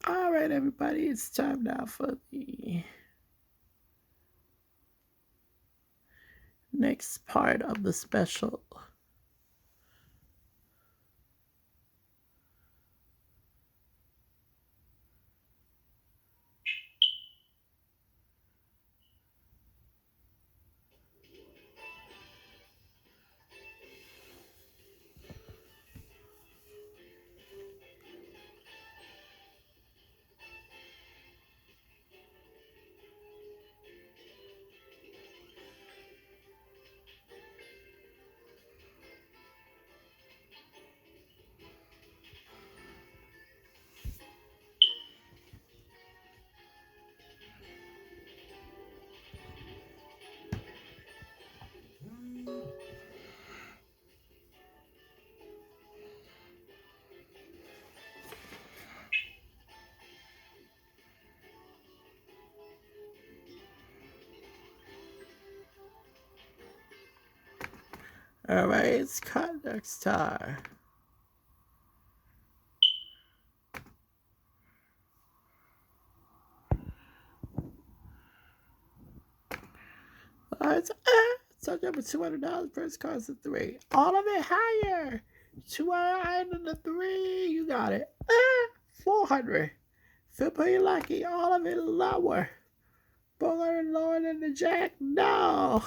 All right, everybody, it's time now for the next part of the special. All right, it's contact star. All right, so number $200. First card's a 3. All of it higher. 200 and the 3. You got it. 400. Feel pretty lucky. All of it lower. 400 lower than the jack. No.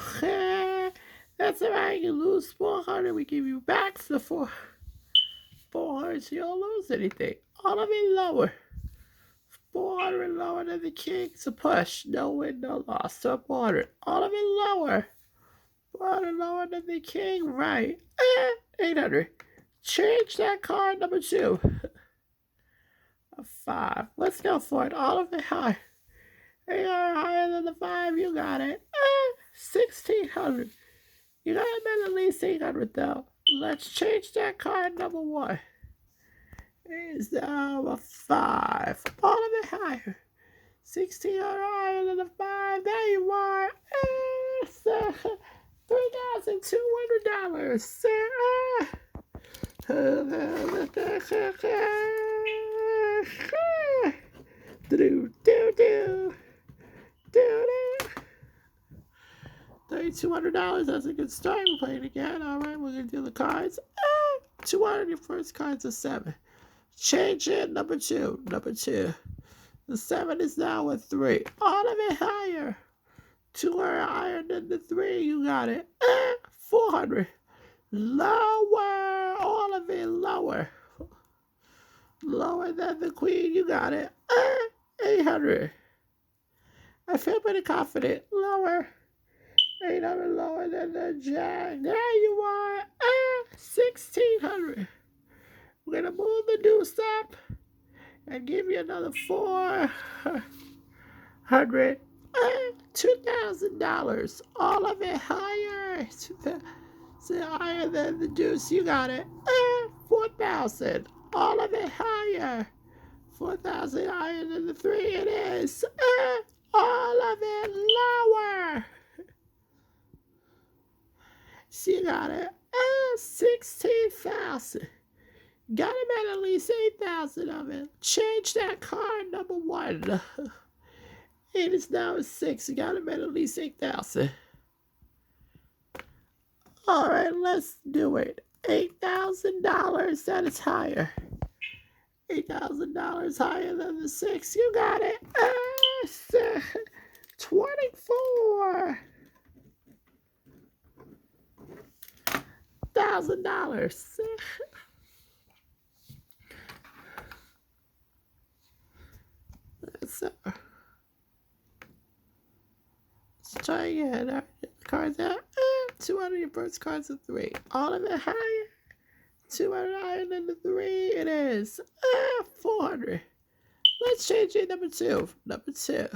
That's all right. You lose 400. We give you back the 400. So you don't lose anything. All of it lower. 400 lower than the king. It's a push. No win, no loss. So 400. All of it lower. 400 lower than the king. Right. 800. Change that card number 2. A 5. Let's go for it. All of it high. 800 higher than the 5. You got it. 1600. You gotta bet at least 800 though. Let's change that card number 1. Is now a 5. All of it higher. 1600 higher than the 5. There you are. $3,200. $3,200. That's a good start. We're playing again. All right, we're gonna do the cards. 200. Your first card's a 7. Change it. Number 2. Number 2. The 7 is now a 3. All of it higher. 200 higher than the 3. You got it. 400. Lower. All of it lower. Lower than the queen. You got it. 800. I feel pretty confident. Lower. 800 lower than the jack. There you are. 1600. We're going to move the deuce up and give you another 400. $2,000. All of it higher. Higher than the deuce. You got it. 4,000. All of it higher. 4,000 higher than the 3. It is. All of it lower. She got it. 16,000. Got him at least 8,000 of it. Change that card number 1. It is now a 6. You got him at least 8,000. All right, let's do it. $8,000. That is higher. $8,000 higher than the 6. You got it. 24,000. So, let's try again. All right, the cards out. 200. Your first card's a 3. All of it higher. 200 higher than the 3. It is. 400. Let's change it. Number 2. Number 2.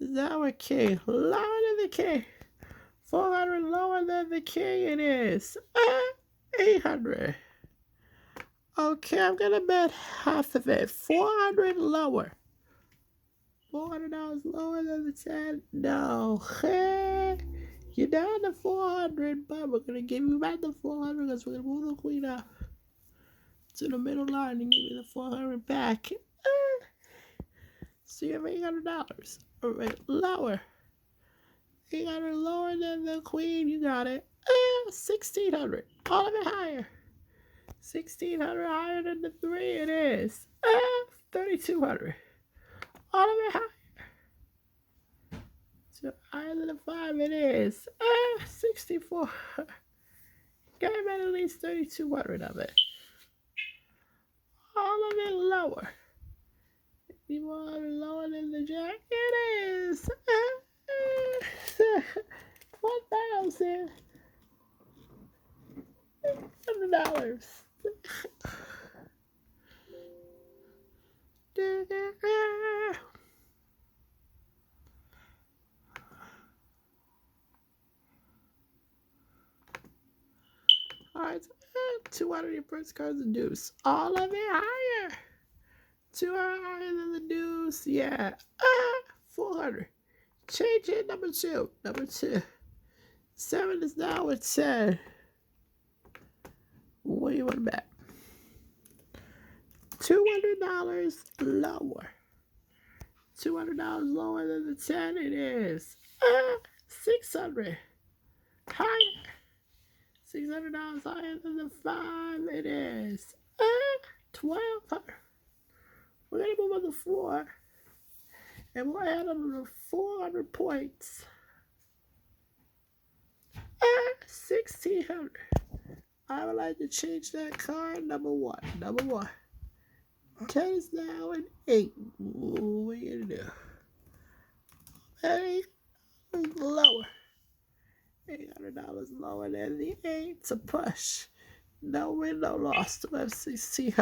Is our king. Lower than the king. 400 lower than the king. It is. 800. Okay, I'm going to bet half of it. 400 lower. $400 lower than the 10. No. You're down to 400, but we're going to give you back the 400 because we're going to move the queen up to the middle line and give you the 400 back. So you have $800. All right, lower. 800 lower than the queen. You got it. 1600. All of it higher. 1600 higher than the 3. It is. 3200. All of it higher. So higher than the 5. It is. 64. Got at least 3200 of it. All of it lower. You want lower than the jack? It is. $1,000. Alright, 200 your first card's a deuce. All of it higher. 200 higher than the deuce. Yeah. 400. Change it. Number 2. Number 2. 7 is now at 10. What do you want to bet? $200 lower. $200 lower than the 10. It is. 600. Higher. $600 higher than the 5. It is. 1200. We're going to move on the 4. And we'll add on the 400 points. 1600. I would like to change that card. Number 1. Number 1. 10 is now an 8. What are you going to do? 8 is lower. $800 lower than the 8. It's a push. No win, no loss to FCC.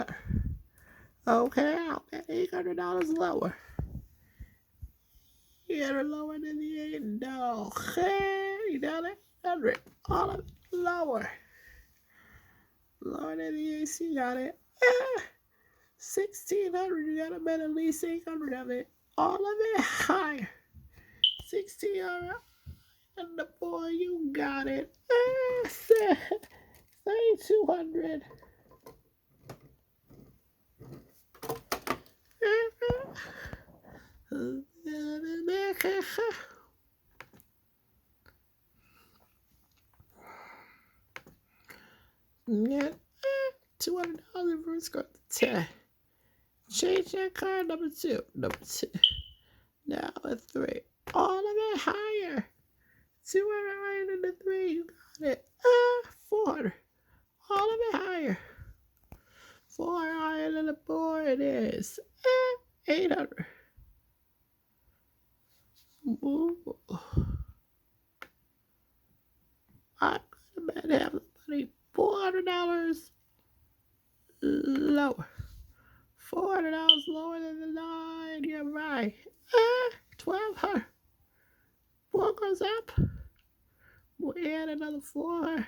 Okay, I'll bet $800 lower. $800 lower than the 8. No. Hey, down at 800. All of it lower. Lower than the 8. You got it. 1600. You gotta bet at least 800 of it. All of it higher. 1600. And the 4, you got it. 3200. Yeah, $200 first card to 10. Change that card. Number 2. Number 2. Now a 3. All of it higher. 200 higher than the 3. You got it. 400. All of it higher. 400 higher than the 4. It is. 800. Ooh. I'm gonna bet half the money. $400 lower. $400 lower than the 9. You're right. 1200. 4 goes up. We'll add another 4.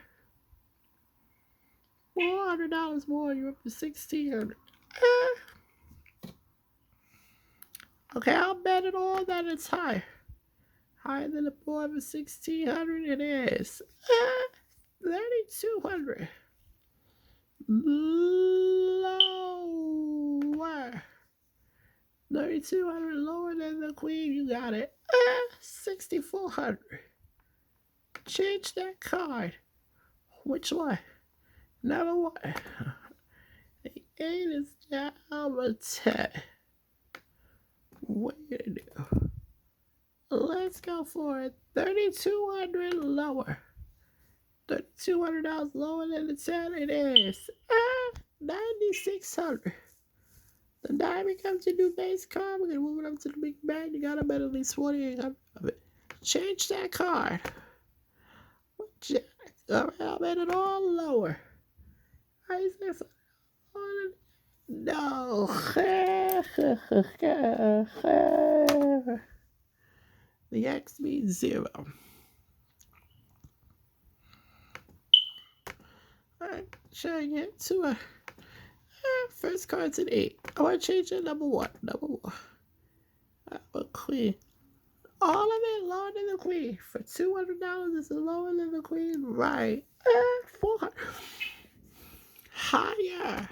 $400 more. You're up to 1600. Okay, I'll bet it all that it's higher. Higher than the 4 of 1600. It is. 3200. Lower. 3200 lower than the queen. You got it. 6400. Change that card. Which one? Number 1. The 8 is down to 10. What are you gonna do? Let's go for it. 3200 lower. $3,200 lower than the 10. It is. 9600. The 9 becomes your new base card. We're going to move it up to the big bag. You got to bet at least 4,800 of it. Change that card. Jack. All right, I'll bet it all lower. I say no. The X means 0. Alright, showing it to a first card's an 8. I want to change it. Number 1. Number 1. A queen. All of it lower than the queen. For $200, it's lower than the queen. Right. 400. Higher.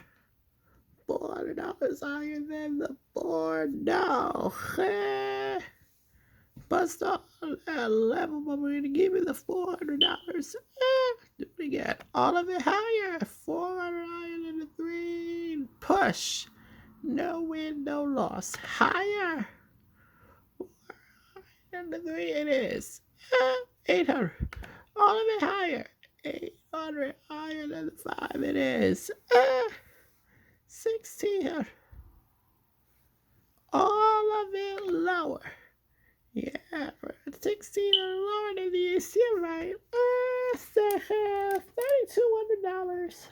$400 higher than the board. No. Bust on that level, but we're going to give you the $400. Do it again. All of it higher. 400 higher than the 3. Push. No win, no loss. Higher. 400 than the 3 it is. 800. All of it higher. 800 higher than the 5 it is. 1600. All of it lower. Yeah, 16 lower than the AC, right? $3,200.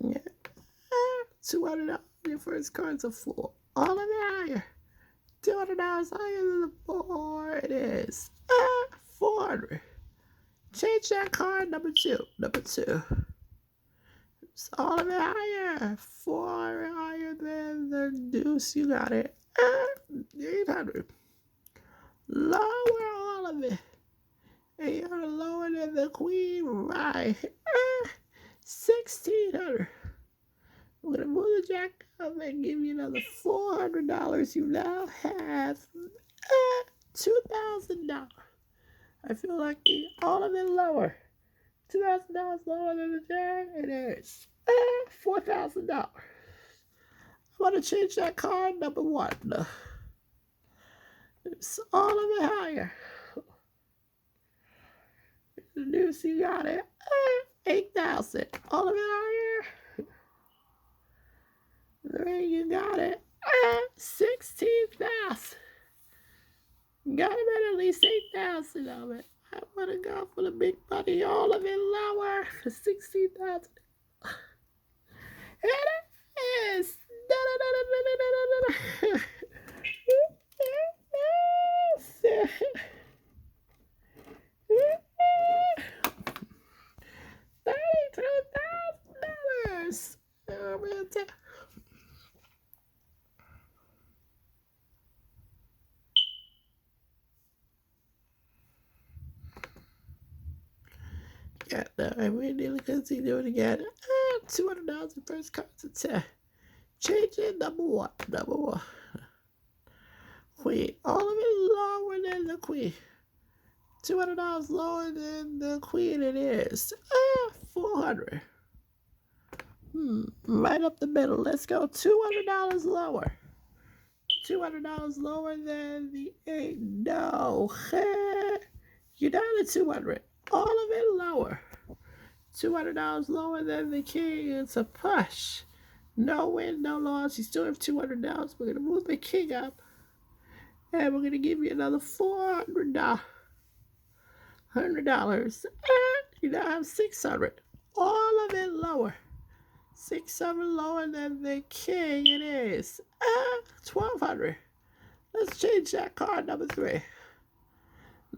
Yeah. $200. Your first card's a 4. All of it higher. $200 higher than the board. It is 400. Change that card. Number 2. Number 2. It's all of it higher. 4 higher than the deuce. You got it. 800. Lower all of it. 800 lower than the queen. Right. 1600. I'm going to move the jack up and give you another $400. You now have $2,000. I feel like all of it lower. $2,000 lower than the jack. It is $4,000. I want to change that card. Number 1. It's all of it higher. The deuce, you got it. 8,000. All of it higher. 3, you got it. 16,000. Got him at least 8,000 of it. I want to go for the big money. All of it lower. 16,000. It is. $32,000. Yeah, no, I really continue it again. $200 in first cards at 10. Change it. Number 1. Number 1. Queen. All of it lower than the queen. $200 lower than the queen it is. 400. Right up the middle. Let's go. $200 lower. $200 lower than the 8. No. You're down to 200. All of it lower. $200 lower than the king. It's a push. No win, no loss. You still have $200. We're going to move the king up. And we're going to give you another $400. $100. And you now have $600. All of it lower. $600 lower than the king. It is $1,200. Let's change that card. Number 3.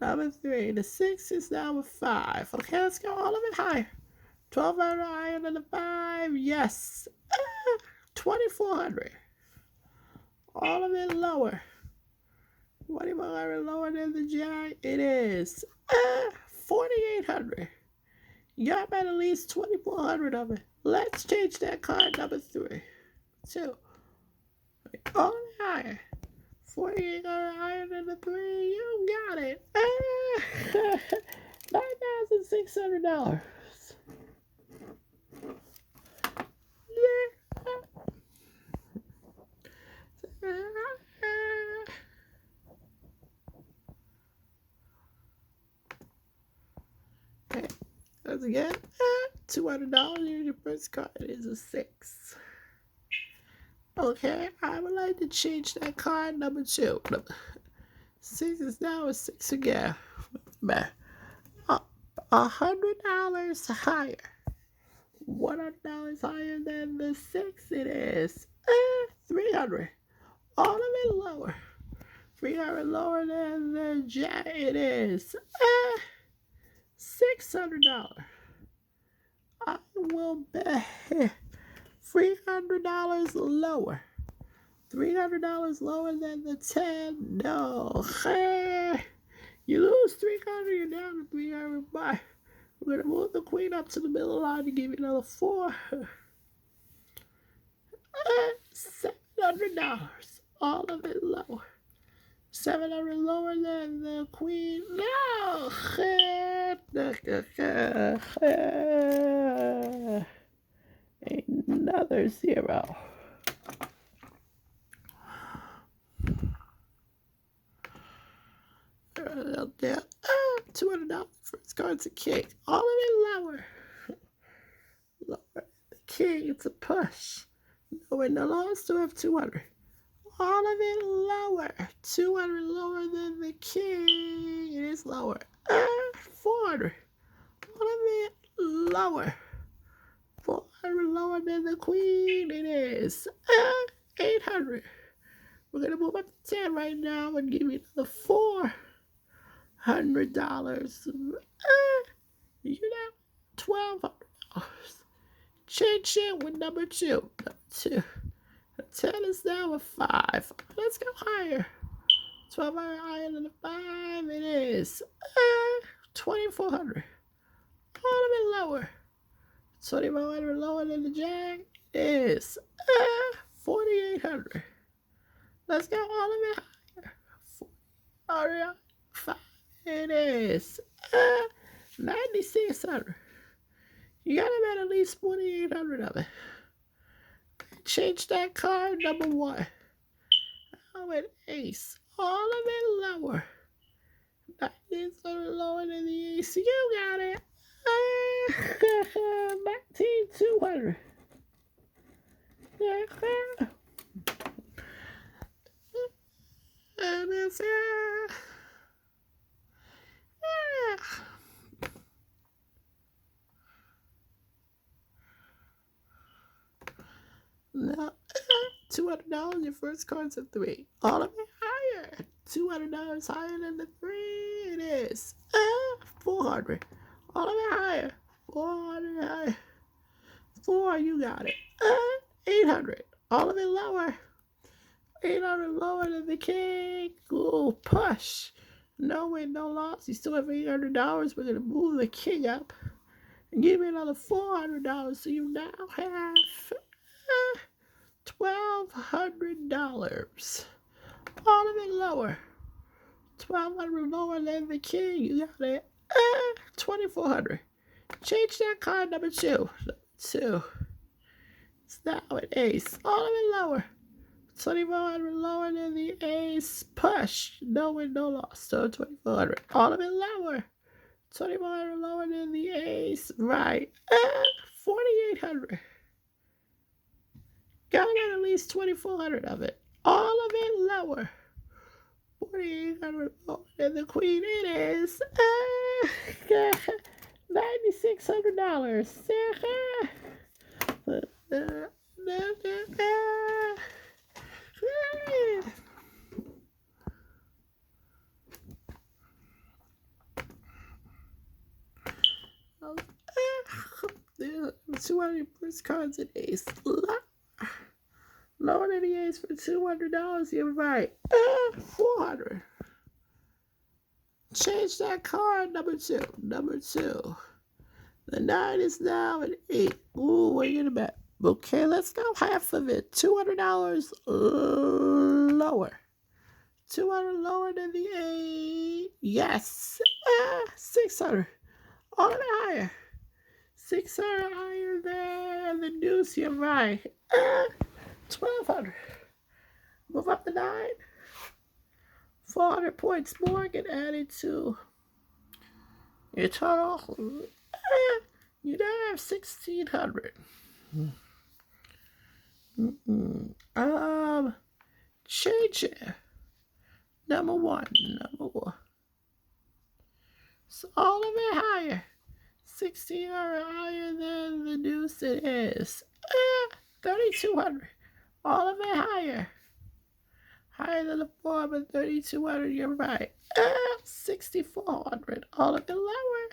Number 3. The 6 is now a 5. Okay, let's go all of it higher. $1,200 higher than the 5. Yes. $2,400. All of it lower. $2,400 lower than the jack. It is $4,800. You got at least $2,400 of it. Let's change that card. Number 3. 2. All of it higher. $4,800 higher than the 3. You got it. $9,600. Okay. Once again, $200. Your first card is a 6. Okay, I would like to change that card. Number 2. 6 is now a 6 again. $100 higher. $100 higher than the 6 it is. $300. All of it lower. $300 lower than the jack it is. $600. I will bet $300 lower. $300 lower than the 10. No. You lose 300, you're down to 300. Bye. We're going to move the queen up to the middle line to give you another 4. $700. All of it lower. 700 lower than the queen. No! Another 0. $200 first card's a king. All of it lower. Lower. The king, it's a push. No win, no loss, still have 200. All of it lower. 200 lower than the king. It is lower. 400. All of it lower. 400 lower than the queen. It is 800. We're going to move up to 10 right now and give you another $400. You know, $1,200. Change it with number 2. Number 2. 10 is now a 5. Let's go higher. 12 higher than a 5. It is 2,400. All of it lower. 2,400 lower than the jack. It is 4,800. Let's go all of it higher. 5. It is 9,600. You gotta bet at least 4,800 of it. Change that card, number 1. Oh, an ace. All of it lower. 9,600 lower than the ace. You got it. 19,200. And it's now $200. Your first card's a 3. All of it higher. $200 higher than the 3. It is 400. All of it higher. 400 higher. 4. You got it. 800. All of it lower. 800 lower than the king. Ooh, push. No win, no loss. You still have $800. We're gonna move the king up and give you another $400. So you now have $1,200. All of it lower. 1,200 lower than the king. You got it. 2,400. Change that card, number 2. Number 2. It's now an ace. All of it lower. 2,400 lower than the ace. Push. No win, no loss. So 2,400. All of it lower. 2,400 lower than the ace. Right. 4,800. Gotta get at least 2,400 of it. All of it lower. 4,800 lower than the queen. It is $9,600. The 200 first cards an ace. Lower than the ace for $200. You're right. 400. Change that card, number 2. Number 2. The 9 is now an 8. Ooh, what are you gonna bet? Okay, let's go half of it. $200 lower. 200 lower than the 8. Yes. 600. All of it higher. 600 higher than the deuce. You're right. 1,200. Move up the 9. 400 points more get added to your total. You now have 1,600. Change it. Number 1. Number 1. So all of it higher. 1,600 higher than the deuce it is. 3,200. All of it higher. Higher than the 4, but 3,200, you're right. 6,400. All of it lower.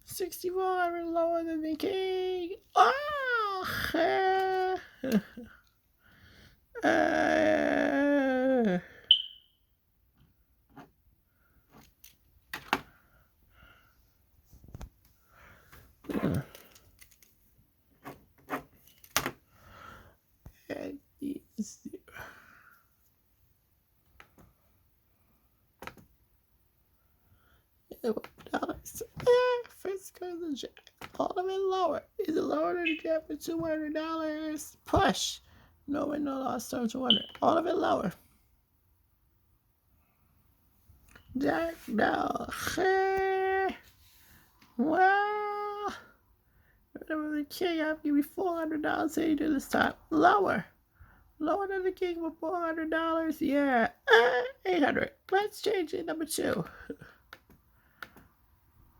6,400 lower than the king. Oh! $200. First card of the jack. All of it lower. Is it lower than the jack for $200? Push. No win, no loss. Start 200. All of it lower. Jack, no. Well, whatever the king, I'll give you $400. How you do this time? Lower. Lower than the king for $400. Yeah. 800. Let's change it. Number 2.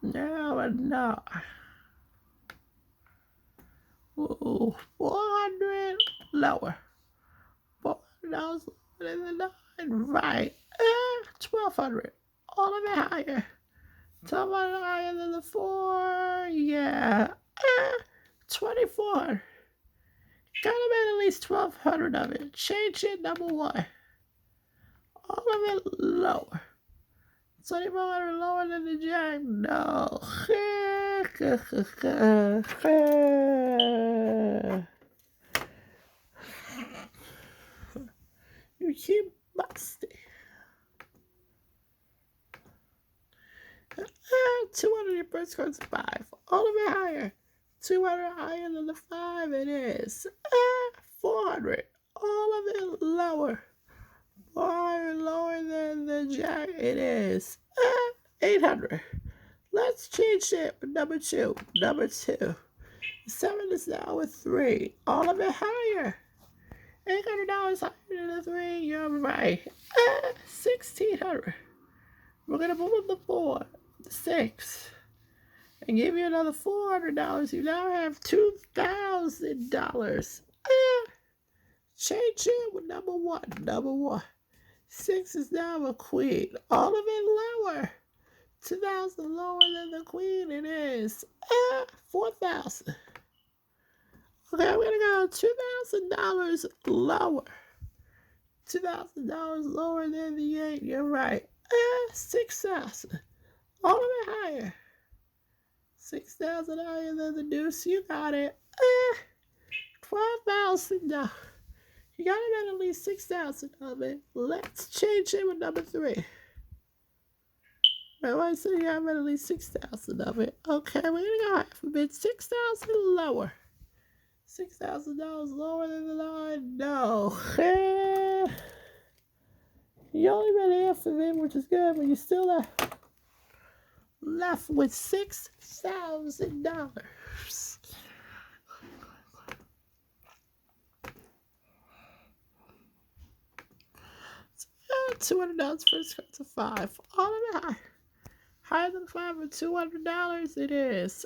No. Ooh, 400 lower. $400 lower than the 9. Right. 1200. All of it higher. 1200 higher than the 4. Yeah. 2400. Gotta be at least 1200 of it. Change it. Number 1. All of it lower. 2400 lower than the jack. No. You keep busting. 200 your first card's 5. All of it higher. 200 higher than the 5 it is. 400. All of it lower. 400 lower than the jack it is. 800. Let's change it with number 2. Number 2. 7 is now with 3. All of it higher. $800 higher than the 3. You're right. 1600. We're going to move the 4. The 6. And give you another $400. You now have $2,000. Change it with number 1. Number 1. 6 is now a queen. All of it lower. 2,000 lower than the queen it is. 4,000. Okay, I'm going to go $2,000 lower. $2,000 lower than the 8. You're right. 6,000. All of it higher. 6,000 higher than the deuce. You got it. $12,000. You got to get at least 6,000 of it. Let's change it with number 3. My wife said you have at least 6,000 of it. Okay, we're going to go half a bit. 6,000 lower. $6,000 lower than the 9. No. You only made half of it, which is good, but you still left with $6,000. $200 first card to 5. All of it high. Higher than 5 for $200 it is.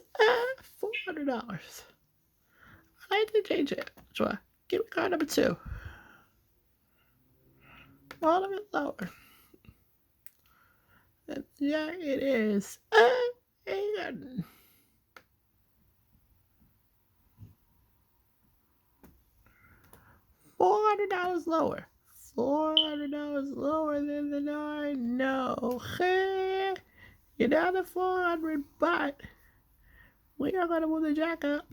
$400. I like to change it. Sure. Give me card number 2. All of it lower. And yeah, it is. $400 lower. $400 lower than the 9. No. You're down to 400, but we are going to move the jack up.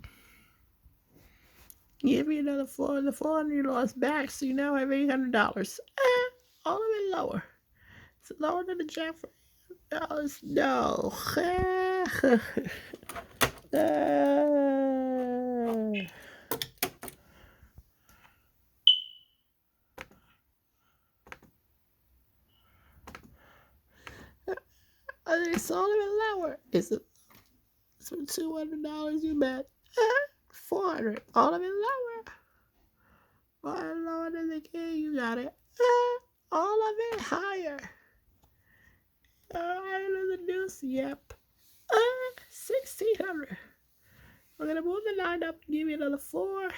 Give me another 4. The 400 you lost back, so you now have $800. All of it lower. It's lower than the jack for $800. No. It's all of it lower. Is it for $200 you bet? 400. All of it lower. 400 lower than the king. You got it. All of it higher. Higher than the deuce. Yep. 1,600. We're gonna move the 9 up and give you another $400.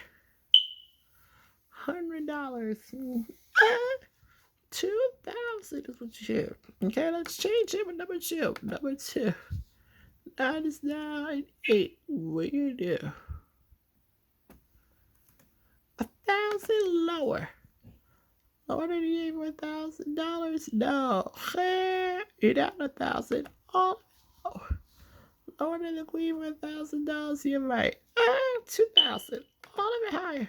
2,000 is what you shoot. Okay, let's change it with number 2. Number 2. 9 is now an 8. What do you do? 1,000 lower. Lower than the 8 for $1,000? No. You're down 1,000. All lower. Lower than the queen for $1,000. You're right. 2,000. All of it higher.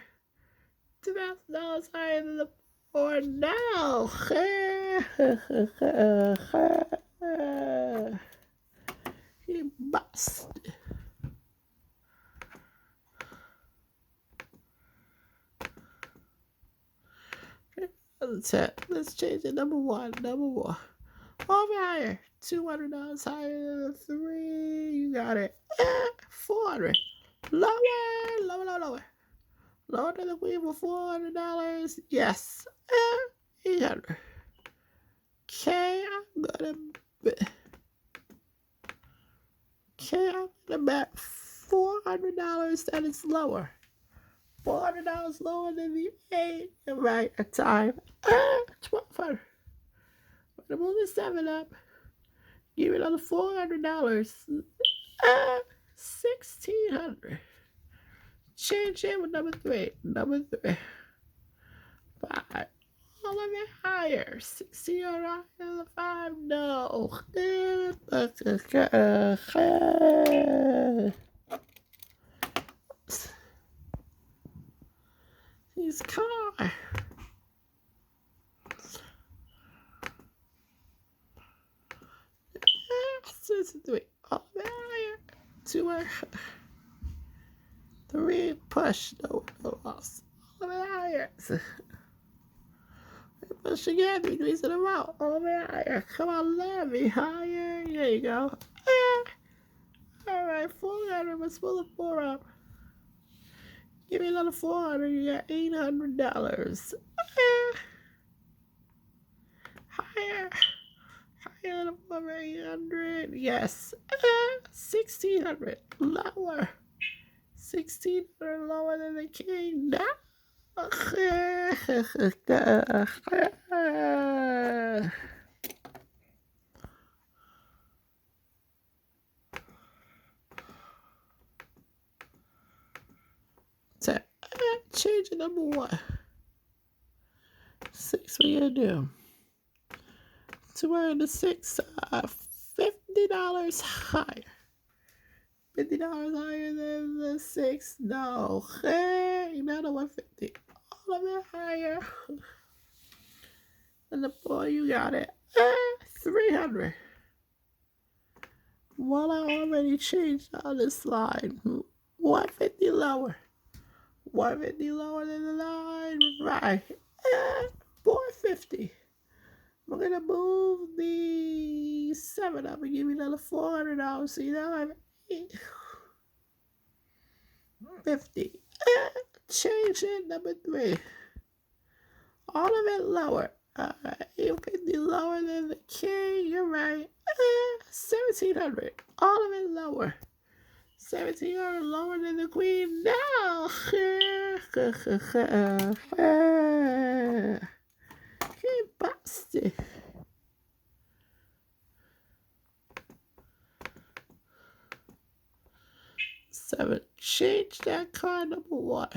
$2,000 higher than the 4. No. bust. Let's change it. Number one. Over higher. $200 higher than 3. You got it. 400. Lower. Lower than the queen for $400. Yes. 800. Okay, I'm gonna bet $400 that it's lower. $400 lower than the 8. Right, a time. 1200. I'm gonna move the 7 up. Give it another $400. 1600. Change it with number 3. 5. All of it higher. 1600 higher than 5. No. His car. 63. All of it higher. 200. 3. Push. No loss. All of it higher. Push again, 3 degrees in a row. All the way higher. Come on, let me higher. There you go. Alright, 400. Let's pull the 4 up. Give me another 400. You got $800. Higher. Higher than 400. Yes. 1600. Lower. 1600 lower than the king. No. Change it number 1. 6, what you gonna do? 206, $50 higher. $50 higher than the 6. No. Hey, not a 150. All of it higher. And the 4, you got it. 300. Well, I already changed on this line. 150 lower. 150 lower than the line. Right. 450. We're going to move the 7 up and give you another $400. So you now have 850. Change it, number 3. All of it lower. 850 lower than the king. You're right. 1700. All of it lower. 1700 lower than the queen. No. He busted. 7. Change that card number 1.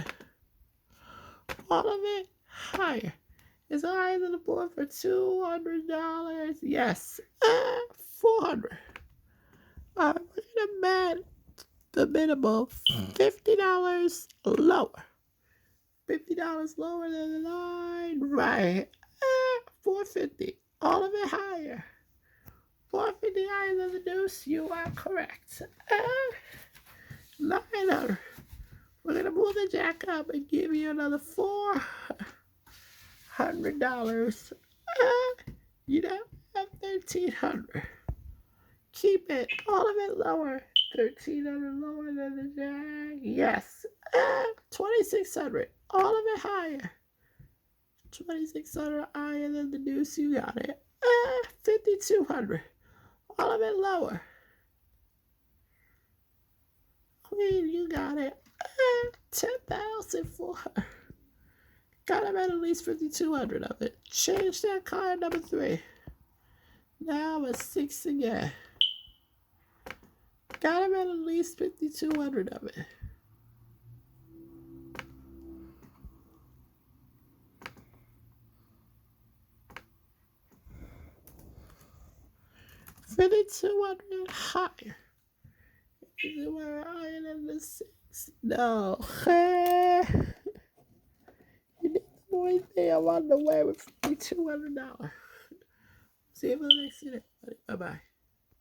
All of it higher. It's higher than the board for $200. Yes. 400. We're gonna bet the minimum $50 lower. $50 lower than the line. Right. 450. All of it higher. 450 higher than the deuce. You are correct. 900. We're gonna move the jack up and give you another $400. You know, have 1,300. Keep it. All of it lower. 1,300 lower than the jack. Yes. 2,600. All of it higher. 2,600 higher than the deuce. You got it. 5,200. All of it lower. Queen, you got it. 10,400. Gotta bet at least 5,200 of it. Change that card number 3. Now a 6 again. Gotta bet at least 5,200 of it. $5,200 higher. Is it higher than the 6? No. You did the boy thing. I'm on the way with $5,200. See you for the next minute. Bye bye.